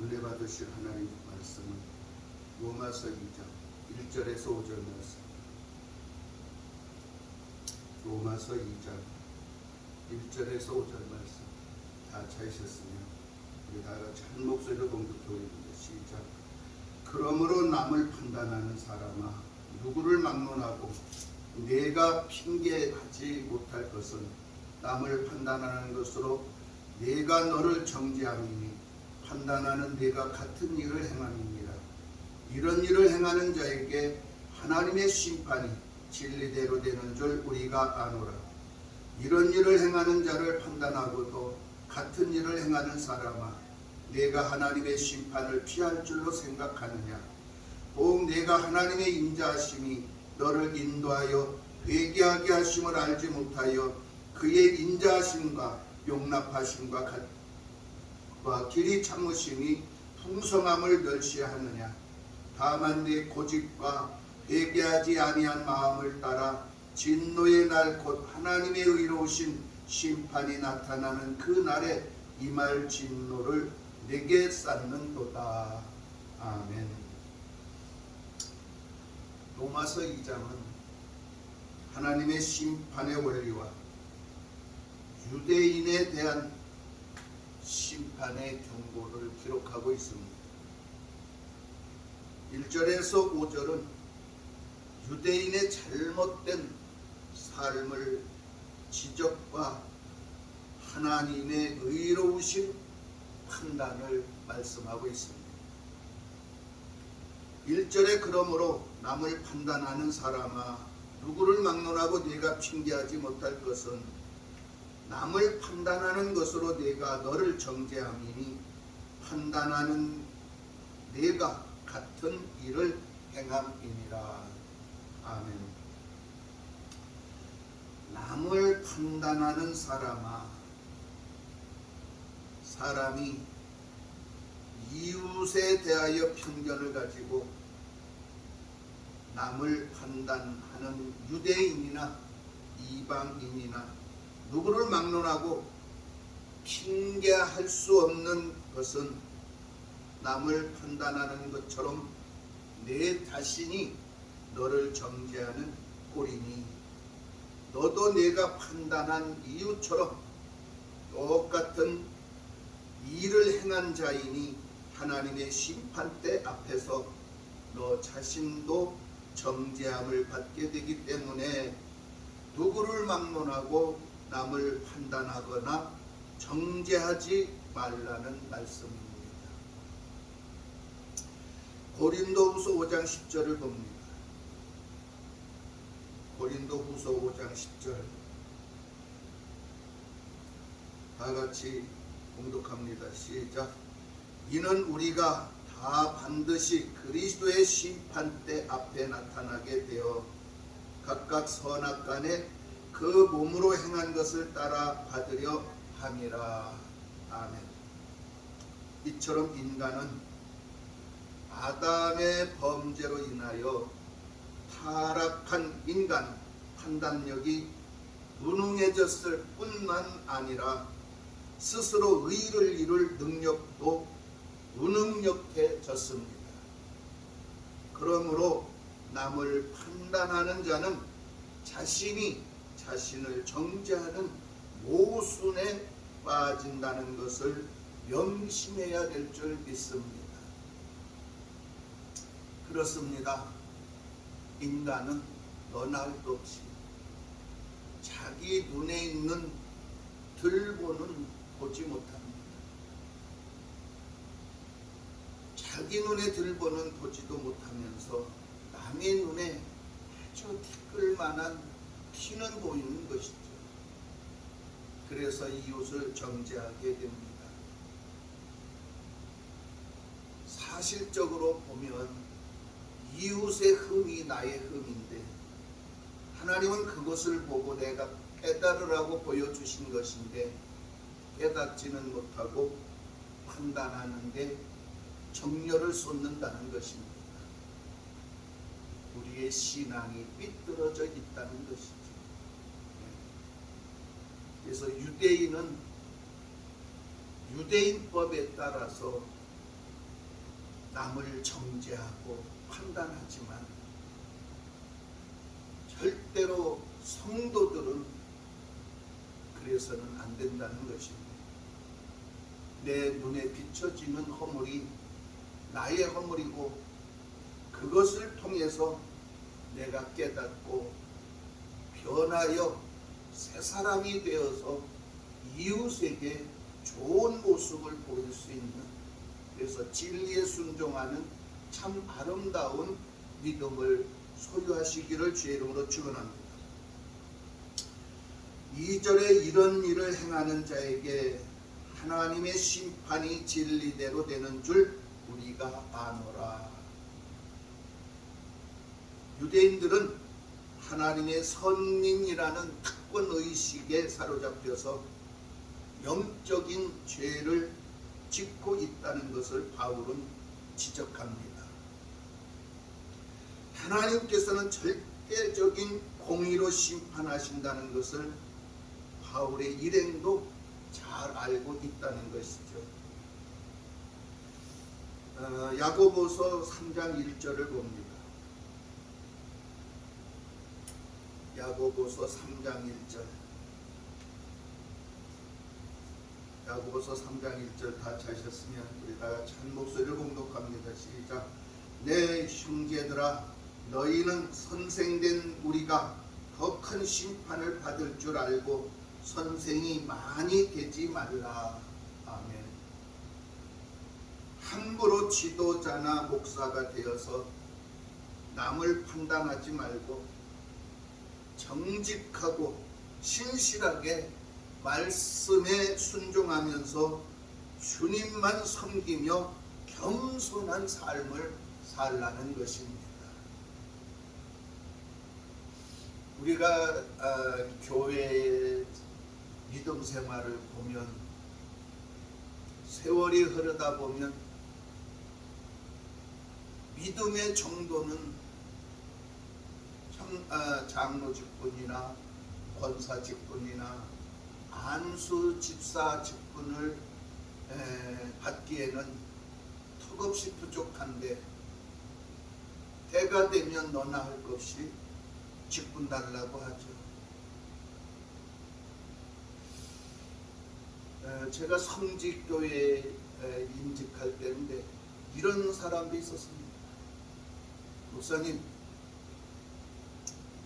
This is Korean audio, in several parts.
은혜 받으실 하나님 말씀은 로마서 2장 1절에서 5절 말씀. 로마서 2장 1절에서 5절 말씀 다 찾으셨으면 우리 다 같이 한 목소리로 봉독해보겠습니다. 시작. 그러므로 남을 판단하는 사람아, 누구를 막론하고 내가 핑계하지 못할 것은 남을 판단하는 것으로 내가 너를 정죄함이니 판단하는 내가 같은 일을 행함이니라. 이런 일을 행하는 자에게 하나님의 심판이 진리대로 되는 줄 우리가 아노라. 이런 일을 행하는 자를 판단하고도 같은 일을 행하는 사람아, 내가 하나님의 심판을 피할 줄로 생각하느냐? 꼭 내가 하나님의 인자하심이 너를 인도하여 회개하게 하심을 알지 못하여 그의 인자하심과 용납하심과 길이 참으심이 풍성함을 멸시하느냐? 다만 내 고집과 회개하지 아니한 마음을 따라 진노의 날 곧 하나님의 의로우신 심판이 나타나는 그 날에 임할 진노를 내게 쌓는도다. 아멘. 로마서 2장은 하나님의 심판의 원리와 유대인에 대한 심판의 경고를 기록하고 있습니다. 1절에서 5절은 유대인의 잘못된 삶을 지적과 하나님의 의로우신 판단을 말씀하고 있습니다. 1절에 그러므로 남을 판단하는 사람아, 누구를 막론하고 네가 핑계하지 못할 것은 남을 판단하는 것으로 네가 너를 정죄함이니 판단하는 네가 같은 일을 행함이니라. 아멘. 남을 판단하는 사람아, 사람이 이웃에 대하여 편견을 가지고 남을 판단하는 유대인이나 이방인이나 누구를 막론하고 핑계할 수 없는 것은 남을 판단하는 것처럼 내 자신이 너를 정죄하는 꼴이니 너도 내가 판단한 이웃처럼 똑같은 일을 행한 자이니 하나님의 심판대 앞에서 너 자신도 정죄함을 받게 되기 때문에 누구를 막론하고 남을 판단하거나 정죄하지 말라는 말씀입니다. 고린도후서 5장 10절을 봅니다. 고린도후서 5장 10절 다같이 봉독합니다. 시작. 이는 우리가 다 반드시 그리스도의 심판대 앞에 나타나게 되어 각각 선악간에 그 몸으로 행한 것을 따라 받으려 함이라. 아멘. 이처럼 인간은 아담의 범죄로 인하여 타락한 인간 판단력이 무능해졌을 뿐만 아니라 스스로 의를 이룰 능력도 무능력해졌습니다. 그러므로 남을 판단하는 자는 자신이 자신을 정죄하는 모순에 빠진다는 것을 명심해야 될 줄 믿습니다. 그렇습니다. 인간은 너나 할 것 없이 자기 눈에 있는 들보는 보지 못합니다. 자기 눈에 들보는 보지도 못하면서 남의 눈에 아주 티끌만한 티는 보이는 것이죠. 그래서 이웃을 정죄하게 됩니다. 사실적으로 보면 이웃의 흠이 나의 흠인데 하나님은 그것을 보고 내가 깨달으라고 보여주신 것인데 깨닫지는 못하고 판단하는데 정열을 쏟는다는 것입니다. 우리의 신앙이 삐뚤어져 있다는 것이죠. 그래서 유대인은 유대인법에 따라서 남을 정죄하고 판단하지만 절대로 성도들은 그래서는 안 된다는 것입니다. 내 눈에 비춰지는 허물이 나의 허물이고 그것을 통해서 내가 깨닫고 변하여 새 사람이 되어서 이웃에게 좋은 모습을 보일 수 있는, 그래서 진리에 순종하는 참 아름다운 믿음을 소유하시기를 주의 이름으로 축원합니다. 2절에 이런 일을 행하는 자에게 하나님의 심판이 진리대로 되는 줄 우리가 아노라. 유대인들은 하나님의 선민이라는 특권 의식에 사로잡혀서 영적인 죄를 짓고 있다는 것을 바울은 지적합니다. 하나님께서는 절대적인 공의로 심판하신다는 것을 바울의 일행도 잘 알고 있다는 것이죠. 야고보서 3장 1절을 봅니다. 야고보서 3장 1절. 야고보서 3장 1절 다 찾으셨으면 우리 다 같이 한 목소리를 공독합니다. 시작. 내 형제들아, 너희는 선생된 우리가 더 큰 심판을 받을 줄 알고 선생이 많이 되지 말라. 아멘. 함부로 지도자나 목사가 되어서 남을 판단하지 말고 정직하고 신실하게 말씀에 순종하면서 주님만 섬기며 겸손한 삶을 살라는 것입니다. 우리가 교회의 믿음 생활을 보면 세월이 흐르다 보면 믿음의 정도는 장로 직분이나 권사 직분이나 안수 집사 직분을 받기에는 턱없이 부족한데, 때가 되면 너나 할 것 없이 직분 달라고 하죠. 제가 성직교회에 임직할 때인데 이런 사람도 있었습니다. 목사님,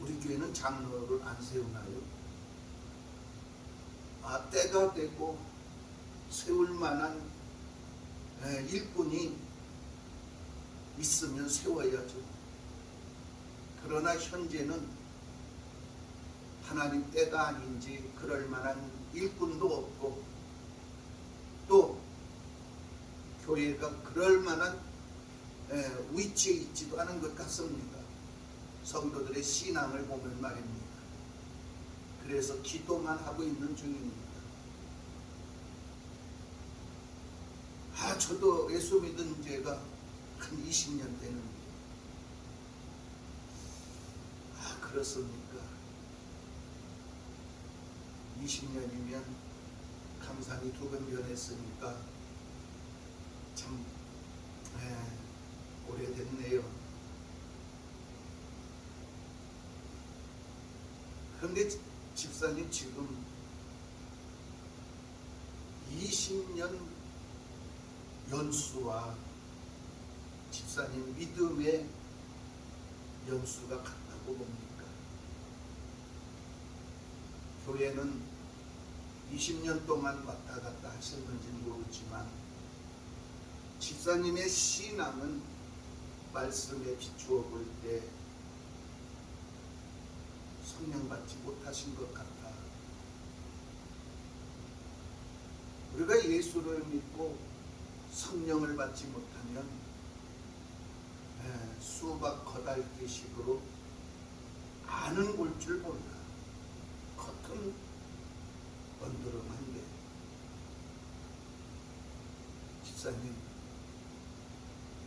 우리 교회는 장로를 안 세우나요? 때가 되고 세울 만한 일꾼이 있으면 세워야죠. 그러나 현재는 하나님 때가 아닌지 그럴 만한 일꾼도 없고 또 교회가 그럴 만한 위치에 있지도 않은 것 같습니다. 성도들의 신앙을 보면 말입니다. 그래서 기도만 하고 있는 중입니다. 저도 예수 믿은 지가 한 20년 되는데 그렇습니까? 20년이면 감상이 2번 변했으니까 참 오래됐네요. 그런데 집사님 지금 20년 연수와 집사님 믿음의 연수가 같다고 봅니까? 교회는 20년 동안 왔다 갔다 하셨는지 모르지만 집사님의 신앙은 말씀에 비추어 볼 때 성령 받지 못하신 것 같아. 우리가 예수를 믿고 성령을 받지 못하면 수박 거달기식으로 아는 볼 줄 몰라. 겉은 번드름한데. 집사님,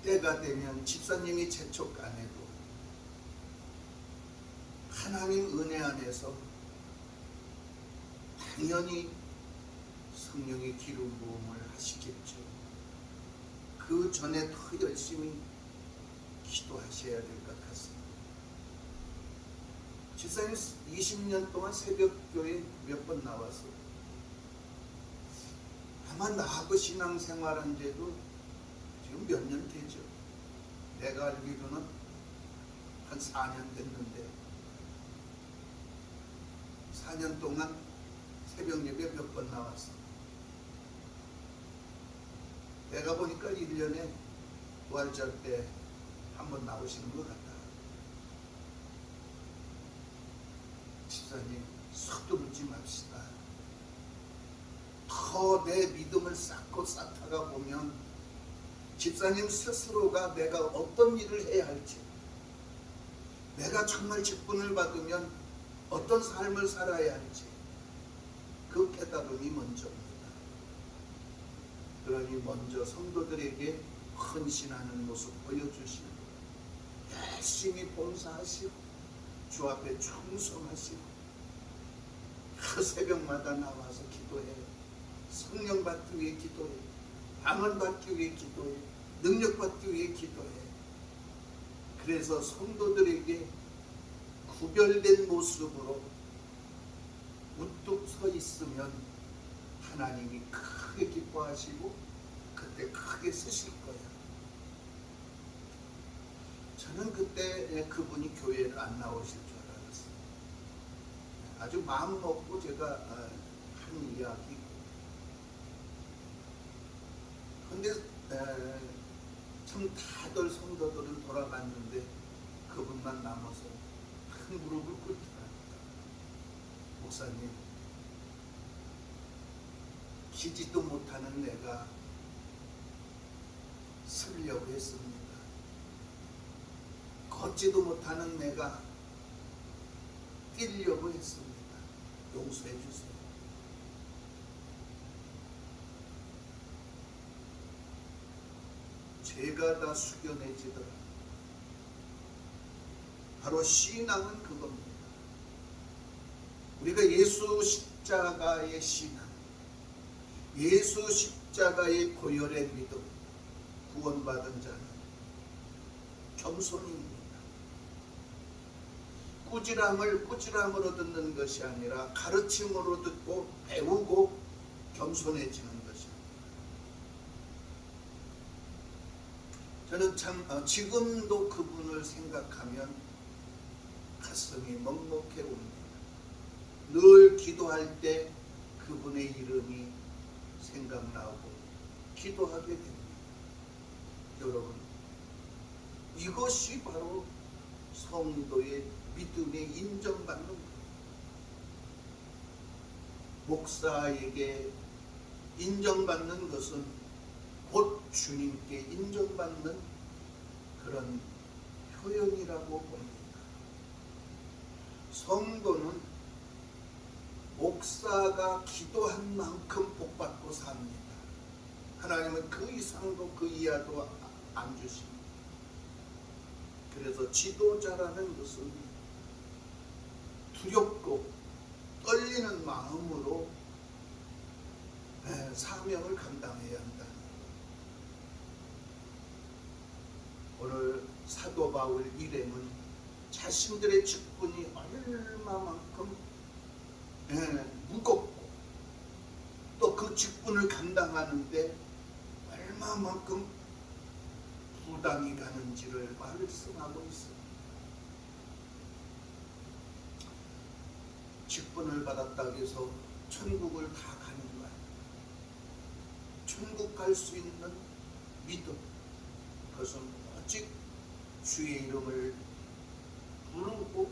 때가 되면 집사님이 재촉 안 해도 하나님 은혜 안에서 당연히 성령의 기름 부음을 하시겠죠. 그 그 전에 더 열심히 기도하셔야 될 것 같습니다. 집사님 20년 동안 새벽교회 몇 번 나와서 아마 나하고 신앙생활한 지도 지금 몇 년 되죠. 내가 알기로는 한 4년 됐는데 4년 동안 새벽 예배 몇 번 나왔어. 내가 보니까 1년에 부활절 때 한 번 나오시는 것 같다. 집사님, 서두르지 맙시다. 더 내 믿음을 쌓고 쌓다가 보면 집사님 스스로가 내가 어떤 일을 해야 할지, 내가 정말 직분을 받으면 어떤 삶을 살아야 할지 그 깨달음이 먼저입니다. 그러니 먼저 성도들에게 헌신하는 모습 보여주시고 열심히 봉사하시고 주 앞에 충성하시고 그 새벽마다 나와서 기도해. 성령 받기 위해 기도해. 방언 받기 위해 기도해. 능력 받기 위해 기도해. 그래서 성도들에게 구별된 모습으로 우뚝 서 있으면 하나님이 크게 기뻐하시고 그때 크게 쓰실 거야. 저는 그때 그분이 교회를 안 나오실 줄 알았어요. 아주 마음 먹고 제가 한 이야기. 근데 참 다들 성도들은 돌아갔는데 그분만 남아서 큰 무릎을 꿇더랍니다. 목사님, 기지도 못하는 내가 서려고 했습니다. 걷지도 못하는 내가 뛰려고 했습니다. 용서해 주세요. 죄가 다 숙연해지더라. 바로 신앙은 그겁니다. 우리가 예수 십자가의 신앙, 예수 십자가의 고열의 믿음, 구원받은 자는 겸손입니다. 꾸지람으로 듣는 것이 아니라 가르침으로 듣고 배우고 겸손해지는 것입니다. 저는 참 지금도 그분을 생각하면 가슴이 먹먹해 옵니다. 늘 기도할 때 그분의 이름이 생각나고 기도하게 됩니다. 여러분, 이것이 바로 성도의 믿음에 인정받는 것. 목사에게 인정받는 것은 곧 주님께 인정받는 그런 표현이라고 봅니다. 성도는 목사가 기도한 만큼 복받고 삽니다. 하나님은 그 이상도 그 이하도 안 주십니다. 그래서 지도자라는 것은 두렵고 떨리는 마음으로 사명을 감당해야 한다. 오늘 사도 바울 일행은 자신들의 직분이 얼마만큼 무겁고 또 그 직분을 감당하는데 얼마만큼 부담이 가는지를 말씀하고 있습니다. 직분을 받았다고 해서 천국을 다 가는 거 아니에요. 천국 갈 수 있는 믿음, 그것은 오직 주의 이름을 부르고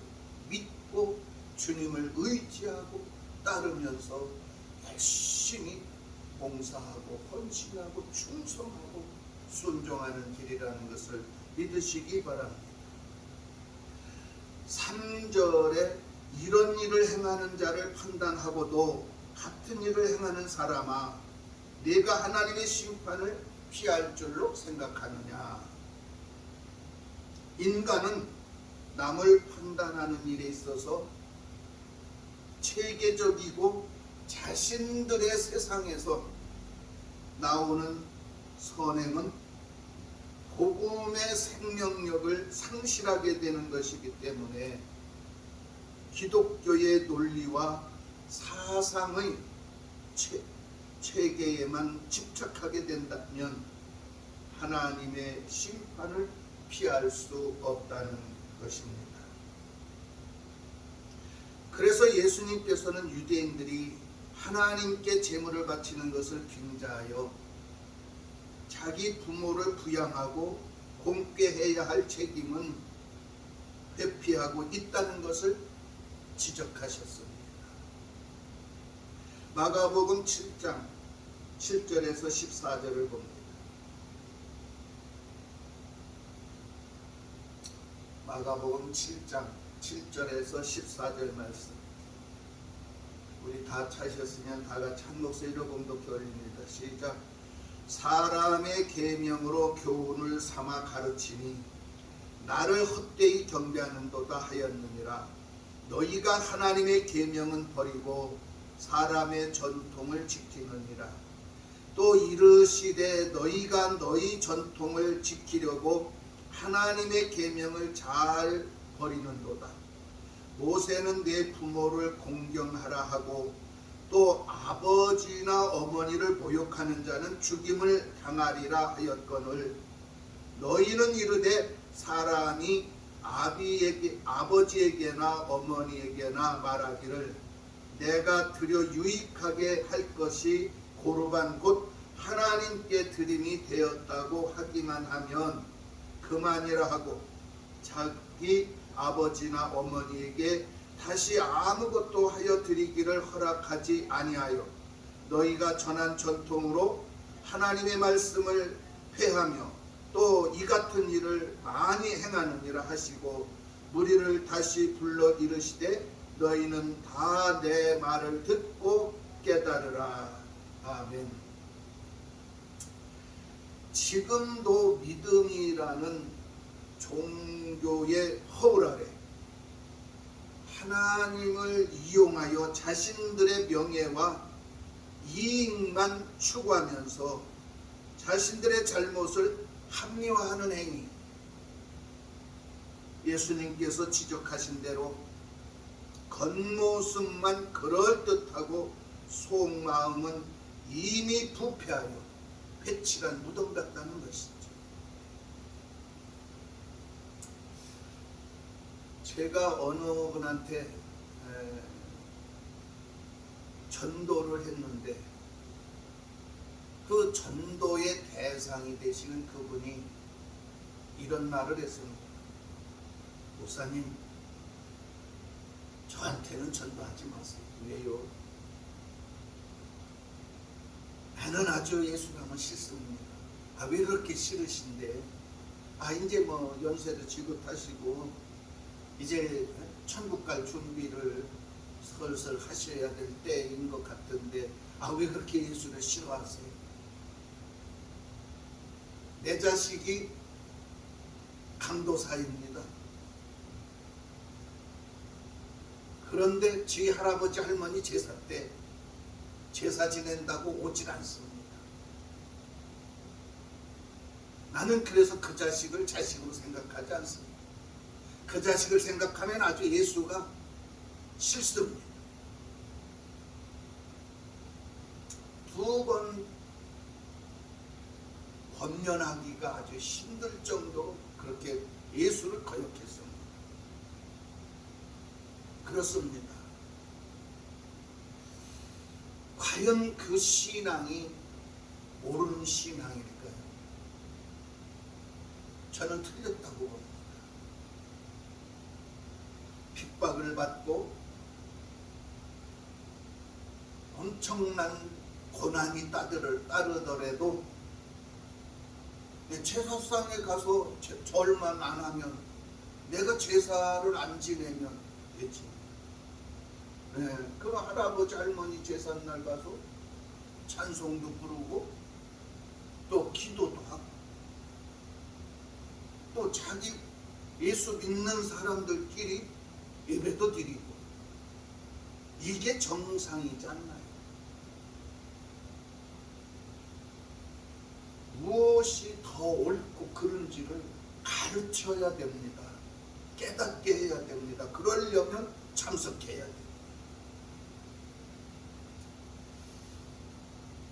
믿고 주님을 의지하고 따르면서 열심히 봉사하고 헌신하고 충성하고 순종하는 길이라는 것을 믿으시기 바랍니다. 3절에 이런 일을 행하는 자를 판단하고도 같은 일을 행하는 사람아, 네가 하나님의 심판을 피할 줄로 생각하느냐. 인간은 남을 판단하는 일에 있어서 체계적이고 자신들의 세상에서 나오는 선행은 복음의 생명력을 상실하게 되는 것이기 때문에 기독교의 논리와 사상의 체계에만 집착하게 된다면 하나님의 심판을 피할 수 없다는 것입니다. 그래서 예수님께서는 유대인들이 하나님께 제물을 바치는 것을 빙자하여 자기 부모를 부양하고 공개해야 할 책임은 회피하고 있다는 것을 지적하셨습니다. 마가복음 7장 7절에서 14절을 봅니다. 마가복음 7장 7절에서 14절 말씀. 우리 다 찾으셨으면 다 같이 한 목소리로 봉독해 올립니다. 시작. 사람의 계명으로 교훈을 삼아 가르치니 나를 헛되이 경배하는도다 하였느니라. 너희가 하나님의 계명은 버리고 사람의 전통을 지키느니라. 또 이르시되 너희가 너희 전통을 지키려고 하나님의 계명을 잘 버리는도다. 모세는 내 부모를 공경하라 하고 또 아버지나 어머니를 모욕하는 자는 죽임을 당하리라 하였거늘 너희는 이르되 사람이 아버지에게나 어머니에게나 말하기를 내가 드려 유익하게 할 것이 고르반 곧 하나님께 드림이 되었다고 하기만 하면 그만이라 하고 자기 아버지나 어머니에게 다시 아무것도 하여 드리기를 허락하지 아니하여 너희가 전한 전통으로 하나님의 말씀을 폐하며 또 이 같은 일을 많이 행하느니라 하시고 무리를 다시 불러 이르시되 너희는 다 내 말을 듣고 깨달으라. 아멘. 지금도 믿음이라는 종교의 허울 아래 하나님을 이용하여 자신들의 명예와 이익만 추구하면서 자신들의 잘못을 합리화하는 행위, 예수님께서 지적하신 대로 겉모습만 그럴듯하고 속마음은 이미 부패하여 회칠한 무덤 같다는 것이죠. 제가 어느 분한테 전도를 했는데 그 전도의 대상이 되시는 그분이 이런 말을 했습니다. 목사님, 저한테는 전도하지 마세요. 왜요? 나는 아주 예수가 너무 싫습니다. 왜 그렇게 싫으신데? 이제 뭐 연세도 지긋하시고 이제 천국 갈 준비를 슬슬 하셔야 될 때인 것 같은데 왜 그렇게 예수를 싫어하세요? 내 자식이 강도사입니다. 그런데 지 할아버지 할머니 제사 때 제사 지낸다고 오질 않습니다. 나는 그래서 그 자식을 자식으로 생각하지 않습니다. 그 자식을 생각하면 아주 예수가 싫습니다. 두 번 권면하기가 아주 힘들 정도로 그렇게 예수를 거역했습니다. 그렇습니다. 과연 그 신앙이 옳은 신앙일까요? 저는 틀렸다고 봅니다. 핍박을 받고 엄청난 고난이 따르더라도 제사상에 가서 절만 안 하면 내가 제사를 안 지내면 되지. 그럼 할아버지 할머니 제삿날 가서 찬송도 부르고 또 기도도 하고 또 자기 예수 믿는 사람들끼리 예배도 드리고 이게 정상이지 않나요? 무엇이 더 옳고 그른 누군지를 가르쳐야 됩니다. 깨닫게 해야 됩니다. 그러려면 참석해야 돼요.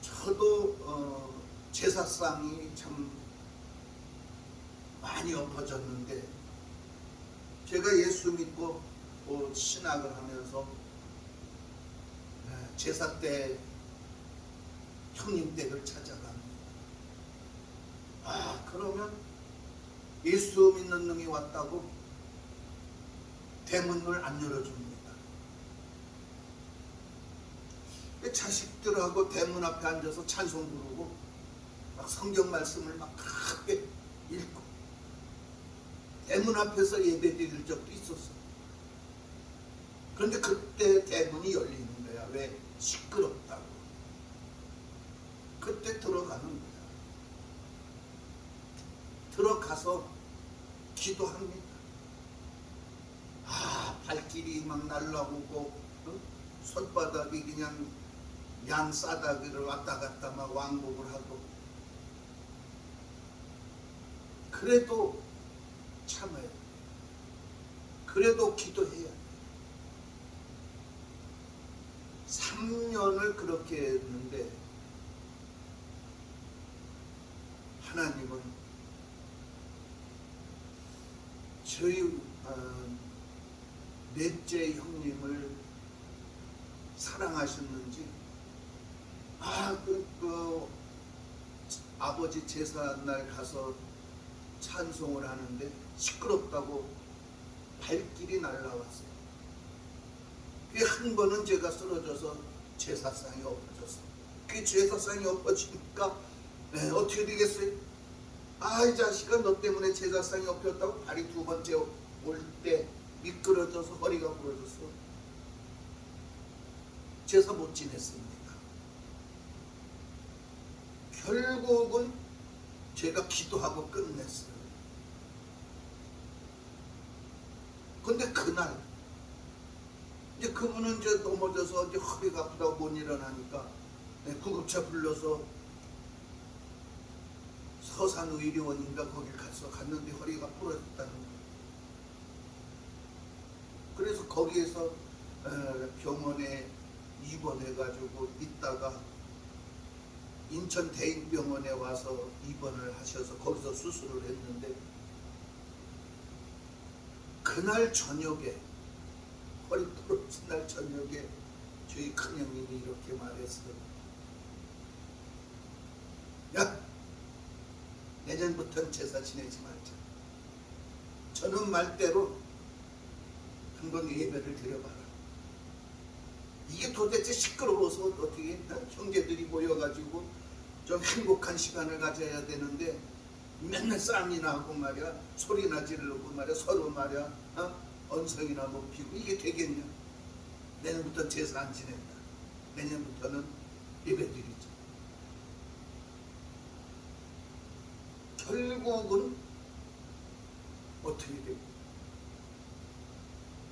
저도 제사상이 참 많이 엎어졌는데, 제가 예수 믿고 신학을 하면서 제사 때 형님 댁을 찾아갑니다. 그러면 예수 믿는 놈이 왔다고 대문을 안 열어줍니다. 자식들하고 대문 앞에 앉아서 찬송 부르고 막 성경 말씀을 막 크게 읽고 대문 앞에서 예배 드릴 적도 있었어요. 그런데 그때 대문이 열리는 거야. 왜? 시끄럽다고. 그때 들어가는 거야. 들어가서 기도합니다. 발길이 막 날라오고 손바닥이 그냥 양 싸다기를 왔다 갔다 막 왕복을 하고, 그래도 참아야 돼. 그래도 기도해야 돼. 3년을 그렇게 했는데 하나님은 저희 넷째 형님을 사랑하셨는지 아버지 제사날 가서 찬송을 하는데 시끄럽다고 발길이 날라왔어요. 한 번은 제가 쓰러져서 제사상이 엎어졌어요. 그 제사상이 엎어지니까 어떻게 되겠어요? 이 자식아, 너 때문에 제사상이 엎였다고. 발이 두 번째 올 때 미끄러져서 허리가 부러졌어. 제사 못 지냈습니다. 결국은 제가 기도하고 끝냈어요. 근데 그날 이제 그분은 이제 넘어져서 이제 허리가 아프다고 못 일어나니까 구급차 불러서 서산의료원인가 거길 갔는데 허리가 부러졌다는 거예요. 그래서 거기에서 병원에 입원해가지고 있다가 인천 대인병원에 와서 입원을 하셔서 거기서 수술을 했는데, 그날 저녁에, 허리 부러진 날 저녁에 저희 큰형님이 이렇게 말했어요. 야, 내년부터는 제사 지내지 말자. 저는 말대로 한번 예배를 드려봐라. 이게 도대체 시끄러워서 어떻게 형제들이 모여가지고 좀 행복한 시간을 가져야 되는데 맨날 싸움이나 하고 말이야, 소리나 지르고 말이야, 서로 말이야 언성이나 높이고, 이게 되겠냐. 내년부터 제사 안 지낸다. 내년부터는 예배 드리자. 결국은 어떻게 되고,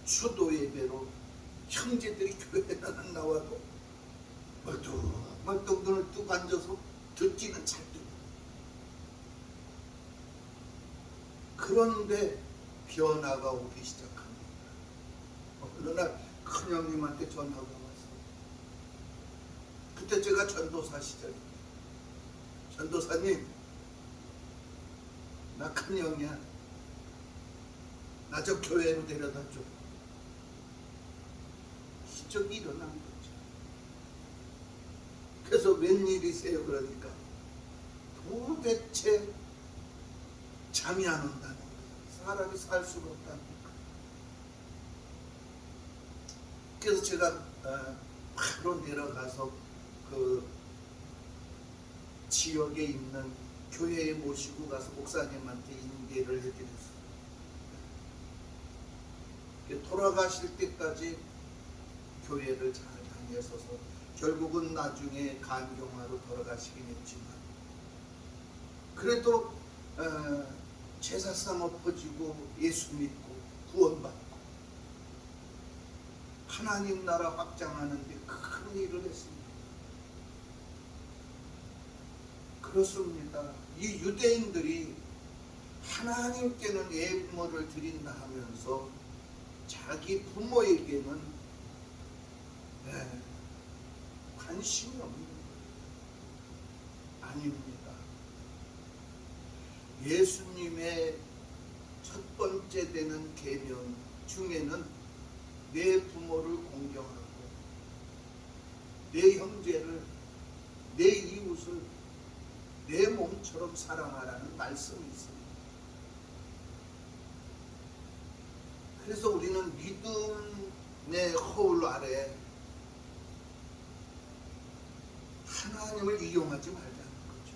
수도 예배로 형제들이 교회는 안 나와도 멀뚱멀뚱 눈을 뜨고 앉아서 듣기는 잘 듣고. 그런데 변화가 오기 시작합니다. 어느 날 큰형님한테 전화가 왔어요. 그때 제가 전도사 시절입니다. 전도사님, 나 큰형이야. 나 저 교회로 데려다 줘. 기적이 일어난 거죠. 그래서 웬일이세요? 그러니까 도대체 잠이 안 온다는 거예요. 사람이 살 수가 없다는 거예요. 그래서 제가 바로 내려가서 그 지역에 있는 교회에 모시고 가서 목사님한테 인계를 해드렸어요. 돌아가실 때까지 교회를 잘 다녔어서 결국은 나중에 간경화로 돌아가시긴 했지만, 그래도 제사상 엎어지고 예수 믿고 구원받고 하나님 나라 확장하는데 큰 일을 했습니다. 그렇습니다. 이 유대인들이 하나님께는 예물을 드린다 하면서 자기 부모에게는 관심이 없는 거예요. 아닙니다. 예수님의 첫 번째 되는 계명 중에는 내 부모를 공경하고 내 형제를, 내 이웃을 내 몸처럼 사랑하라는 말씀이 있습니다. 그래서 우리는 믿음의 허울 아래 하나님을 이용하지 말자는 거죠.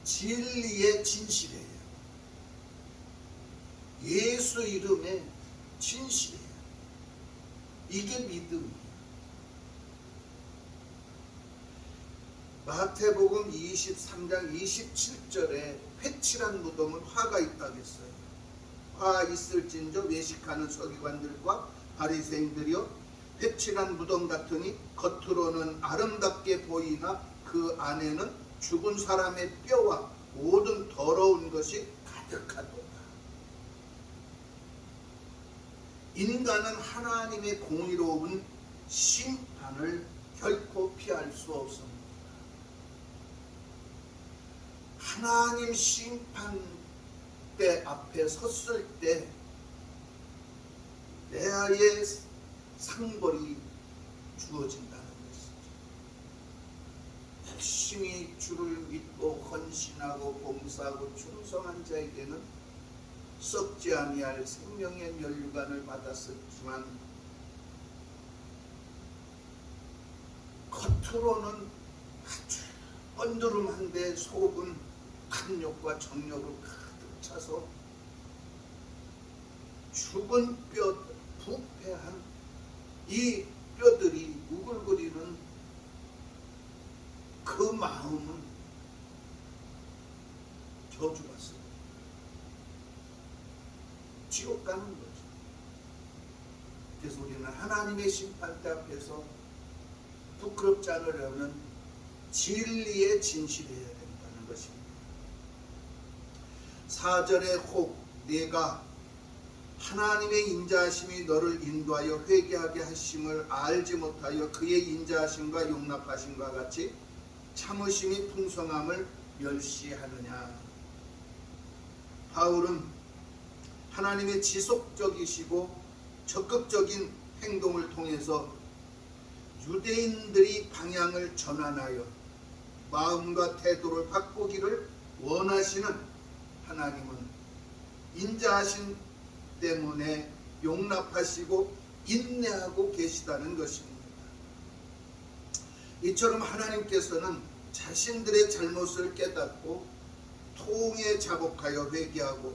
진리의 진실이에요. 예수 이름의 진실이에요. 이게 믿음이에요. 마태복음 23장 27절에 회칠한 무덤은 화가 있다고 했어요. 화 있을진저 외식하는 서기관들과 바리새인들이여 회칠한 무덤 같으니 겉으로는 아름답게 보이나 그 안에는 죽은 사람의 뼈와 모든 더러운 것이 가득하도다. 인간은 하나님의 공의로운 심판을 결코 피할 수 없습니다. 하나님 심판대 앞에 섰을 때 내아의 상벌이 주어진다는 것이죠. 열심히 주를 믿고 헌신하고 봉사하고 충성한 자에게는 썩지 아니할 생명의 면류관을 받았었지만 겉으로는 아주 언두름한데 속은 탐욕과 정욕으로 가득 차서 죽은 뼈, 부패한 이 뼈들이 우글거리는 그 마음은 저주받습니다. 지옥 가는 거죠. 그래서 우리는 하나님의 심판대 앞에서 부끄럽지 않으려면 진리의 진실해야 된다는 것입니다. 4절에 혹 내가 하나님의 인자하심이 너를 인도하여 회개하게 하심을 알지 못하여 그의 인자하심과 용납하심과 같이 참으심이 풍성함을 멸시하느냐. 바울은 하나님의 지속적이시고 적극적인 행동을 통해서 유대인들이 방향을 전환하여 마음과 태도를 바꾸기를 원하시는 하나님은 인자하심 때문에 용납하시고 인내하고 계시다는 것입니다. 이처럼 하나님께서는 자신들의 잘못을 깨닫고 통에 자복하여 회개하고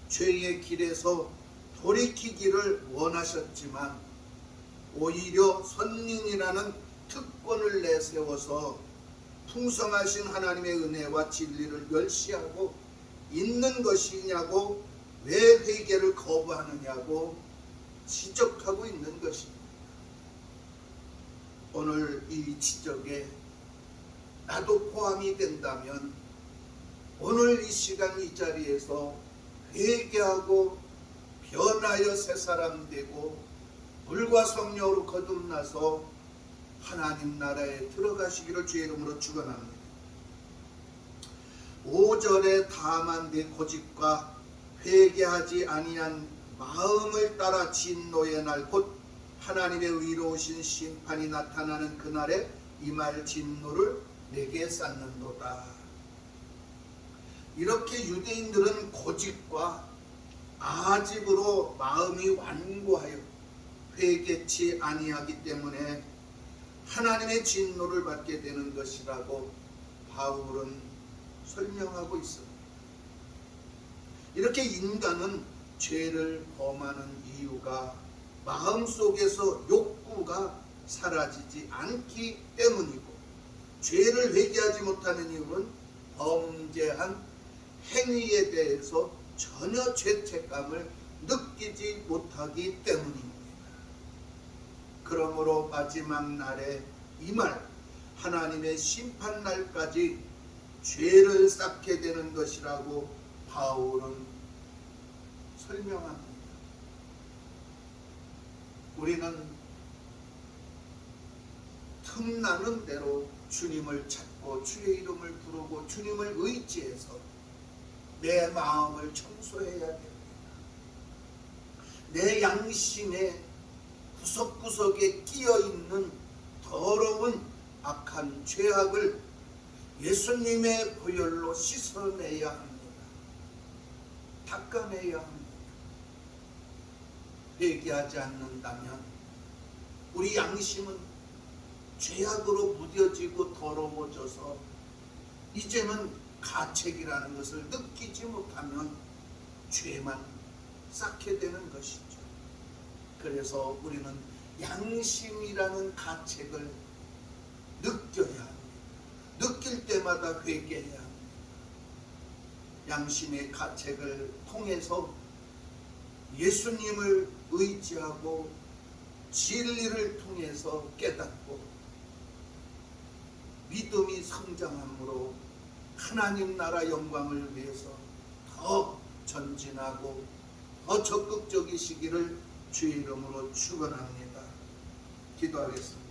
죄의 길에서 돌이키기를 원하셨지만 오히려 선민이라는 특권을 내세워서 풍성하신 하나님의 은혜와 진리를 멸시하고 있는 것이냐고 왜 회개를 거부하느냐고 지적하고 있는 것입니다. 오늘 이 지적에 나도 포함이 된다면 오늘 이 시간 이 자리에서 회개하고 변하여 새 사람 되고 물과 성령으로 거듭나서 하나님 나라에 들어가시기를 주의 이름으로 축원합니다. 5절에 다만 내 고집과 회개하지 아니한 마음을 따라 진노의 날 곧 하나님의 의로우신 심판이 나타나는 그날에 임할 진노를 내게 쌓는도다. 이렇게 유대인들은 고집과 아집으로 마음이 완고하여 회개치 아니하기 때문에 하나님의 진노를 받게 되는 것이라고 바울은 설명하고 있습니다. 이렇게 인간은 죄를 범하는 이유가 마음속에서 욕구가 사라지지 않기 때문이고 죄를 회개하지 못하는 이유는 범죄한 행위에 대해서 전혀 죄책감을 느끼지 못하기 때문입니다. 그러므로 마지막 날에 임할 하나님의 심판날까지 죄를 쌓게 되는 것이라고 바울은 설명합니다. 우리는 틈나는 대로 주님을 찾고 주의 이름을 부르고 주님을 의지해서 내 마음을 청소해야 됩니다. 내 양심의 구석구석에 끼어있는 더러운 악한 죄악을 예수님의 보혈로 씻어내야 합니다. 닦아내야 합니다. 회개하지 않는다면 우리 양심은 죄악으로 무뎌지고 더러워져서 이제는 가책이라는 것을 느끼지 못하면 죄만 쌓게 되는 것이죠. 그래서 우리는 양심이라는 가책을 느껴야 합니다. 느낄 때마다 회개해야 합니다. 양심의 가책을 통해서 예수님을 의지하고 진리를 통해서 깨닫고 믿음이 성장함으로 하나님 나라 영광을 위해서 더 전진하고 더 적극적이시기를 주의 이름으로 축원합니다. 기도하겠습니다.